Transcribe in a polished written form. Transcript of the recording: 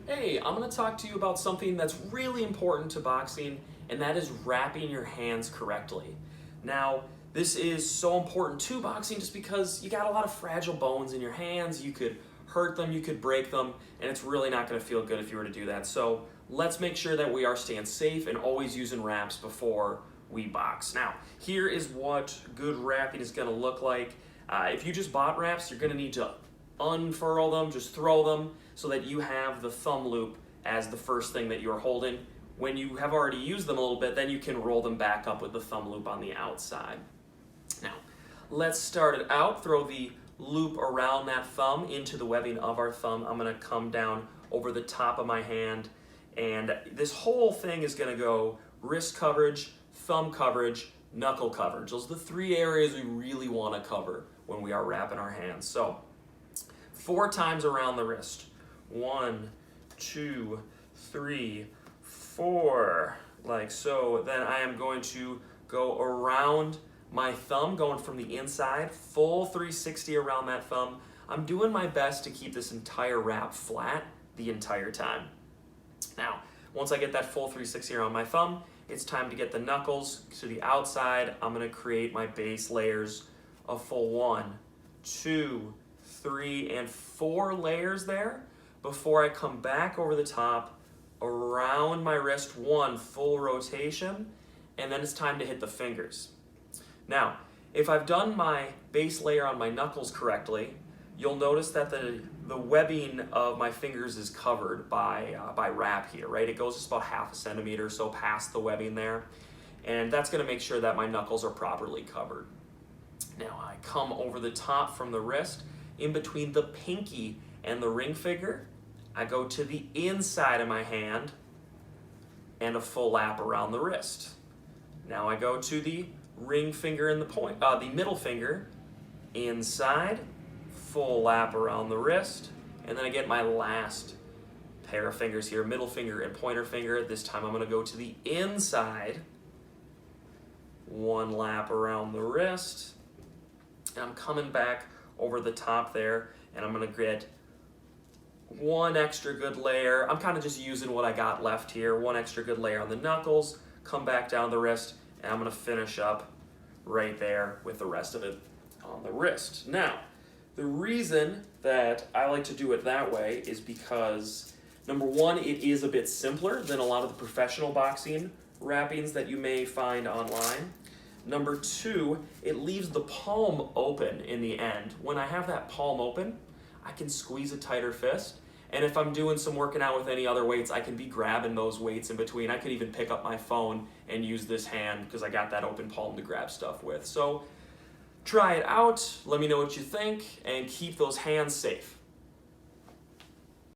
Hey, I'm going to talk to you about something that's really important to boxing, and that is wrapping your hands correctly. Now, this is so important to boxing just because you got a lot of fragile bones in your hands. You could hurt them, you could break them, and it's really not going to feel good if you were to do that. So let's make sure that we are staying safe and always using wraps before we box. Now, here is what good wrapping is going to look like. If you just bought wraps, you're going to need to unfurl them, just throw them so that you have the thumb loop as the first thing that you're holding. When you have already used them a little bit, then you can roll them back up with the thumb loop on the outside. Now, let's start it out. Throw the loop around that thumb into the webbing of our thumb. I'm going to come down over the top of my hand, and this whole thing is going to go wrist coverage, thumb coverage, knuckle coverage. Those are the three areas we really want to cover when we are wrapping our hands. So 4 times around the wrist. 1, 2, 3, 4, like so. Then I am going to go around my thumb, going from the inside, full 360 around that thumb. I'm doing my best to keep this entire wrap flat the entire time. Now, once I get that full 360 around my thumb, it's time to get the knuckles to the outside. I'm going to create my base layers of full 1, 2, 3, and 4 layers there before I come back over the top around my wrist, 1 full rotation, and then it's time to hit the fingers. Now, if I've done my base layer on my knuckles correctly, you'll notice that the webbing of my fingers is covered by wrap here, right? It goes just about 1/2 centimeter or so past the webbing there, and that's going to make sure that my knuckles are properly covered. Now I come over the top from the wrist, in between the pinky and the ring finger. I go to the inside of my hand and a full lap around the wrist. Now I go to the ring finger and the middle finger, inside, full lap around the wrist, and then I get my last pair of fingers here, middle finger and pointer finger. This time I'm going to go to the inside, 1 lap around the wrist, and I'm coming back over the top there, and I'm going to get 1 extra good layer. I'm kind of just using what I got left here. 1 extra good layer on the knuckles, come back down the wrist, and I'm going to finish up right there with the rest of it on the wrist. Now, the reason that I like to do it that way is because, number 1, it is a bit simpler than a lot of the professional boxing wrappings that you may find online. Number 2, it leaves the palm open in the end. When I have that palm open, I can squeeze a tighter fist. And if I'm doing some working out with any other weights, I can be grabbing those weights in between. I could even pick up my phone and use this hand because I got that open palm to grab stuff with. So try it out, let me know what you think, and keep those hands safe.